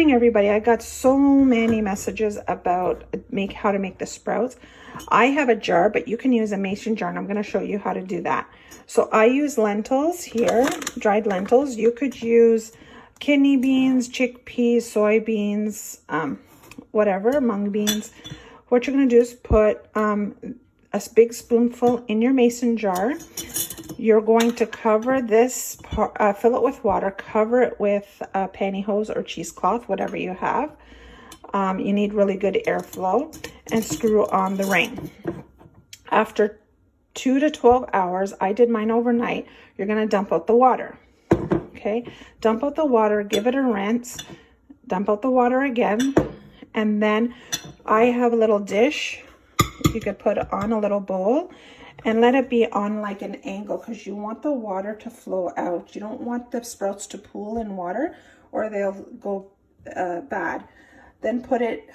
morning, everybody. I got so many messages about how to make the sprouts. I have a jar, but you can use a mason jar, and I'm going to show you how to do that. So I use lentils here, dried lentils. You could use kidney beans, chickpeas, soybeans, whatever, mung beans. What you're going to do is put a big spoonful in your mason jar. You're going to cover this, fill it with water, cover it with a pantyhose or cheesecloth, whatever you have. You need really good airflow, and screw on the ring. After 2 to 12 hours, I did mine overnight, you're going to dump out the water. Okay, dump out the water, give it a rinse, dump out the water again, and then I have a little dish. You could put it on a little bowl and let it be on like an angle, because you want the water to flow out. You don't want the sprouts to pool in water or they'll go bad. Then put it,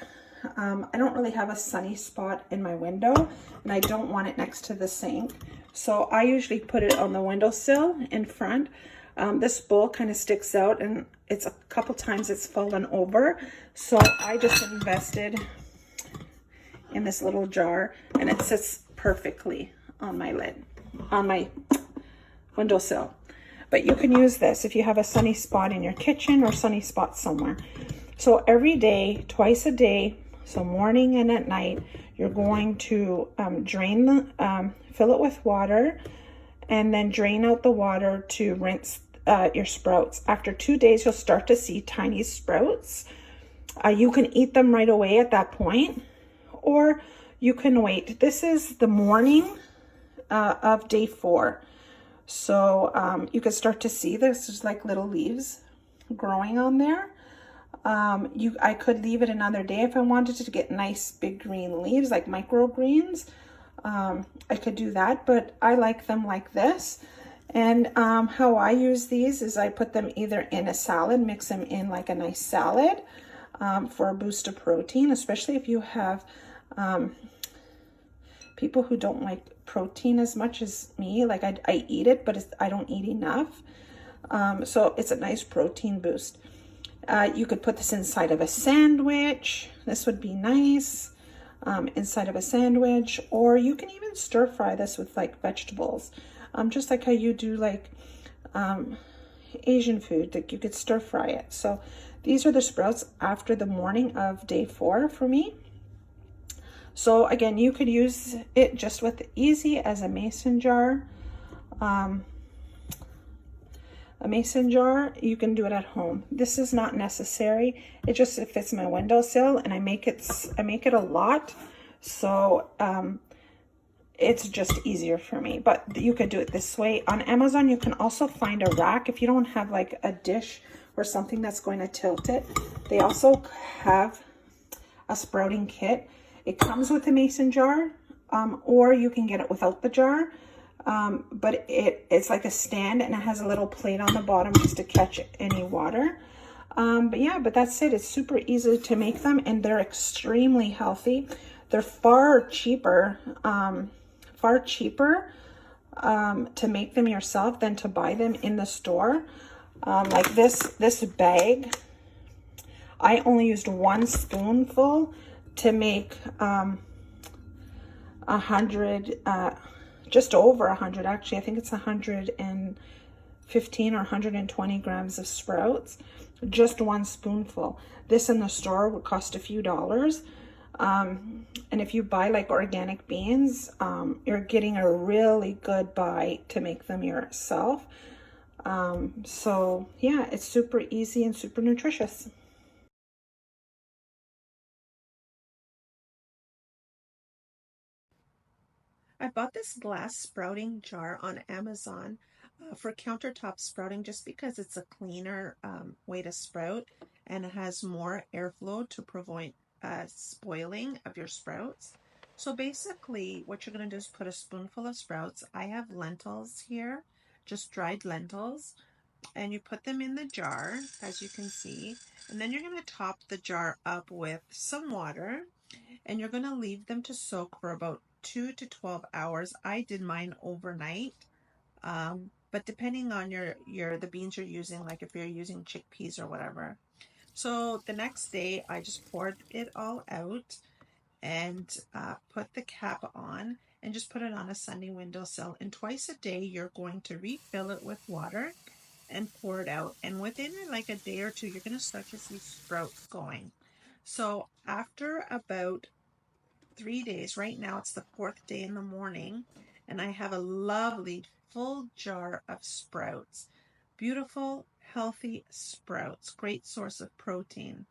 I don't really have a sunny spot in my window, and I don't want it next to the sink. So I usually put it on the windowsill in front. This bowl kind of sticks out, and it's a couple times it's fallen over. So I just invested in this little jar, and it sits perfectly on my lid, on my windowsill. But you can use this if you have a sunny spot in your kitchen or sunny spot somewhere. So every day, twice a day, so morning and at night, you're going to fill it with water, and then drain out the water to rinse your sprouts. After 2 days, you'll start to see tiny sprouts. You can eat them right away at that point, or you can wait. This is the morning of day 4. So you can start to see there's like little leaves growing on there. I could leave it another day if I wanted to get nice big green leaves, like microgreens. I could do that, but I like them like this. And how I use these is I put them either in a salad, mix them in like a nice salad for a boost of protein, especially if you have people who don't like protein as much as me. Like I eat it, but I don't eat enough. So it's a nice protein boost. You could put this inside of a sandwich. This would be nice inside of a sandwich, or you can even stir fry this with like vegetables, just like how you do like Asian food, like you could stir fry it. So these are the sprouts after the morning of day 4 for me. So again, you could use it just with easy as a mason jar. A mason jar, you can do it at home. This is not necessary. It just fits my windowsill, and I make it a lot, so it's just easier for me. But you could do it this way. On Amazon, you can also find a rack if you don't have like a dish or something that's going to tilt it. They also have a sprouting kit. It comes with a mason jar, or you can get it without the jar. But it's like a stand, and it has a little plate on the bottom just to catch any water. But that's it. It's super easy to make them, and they're extremely healthy. They're far cheaper to make them yourself than to buy them in the store. Like this bag, I only used 1 spoonful to make 100, just over 100, actually. I think it's 115 or 120 grams of sprouts, just 1 spoonful. This in the store would cost a few dollars. And if you buy like organic beans, you're getting a really good buy to make them yourself. So yeah, it's super easy and super nutritious. I bought this glass sprouting jar on Amazon for countertop sprouting, just because it's a cleaner way to sprout, and it has more airflow to prevent spoiling of your sprouts. So basically what you're going to do is put a spoonful of sprouts. I have lentils here, just dried lentils, and you put them in the jar, as you can see, and then you're going to top the jar up with some water, and you're going to leave them to soak for about 2 to 12 hours. I did mine overnight, but depending on the beans you're using, like if you're using chickpeas or whatever. So the next day I just poured it all out and put the cap on and just put it on a sunny windowsill. And twice a day you're going to refill it with water and pour it out. And within like a day or two, you're going to start to see sprouts going. So after about 3 days, right now it's the fourth day in the morning, and I have a lovely full jar of sprouts. Beautiful, healthy sprouts, great source of protein.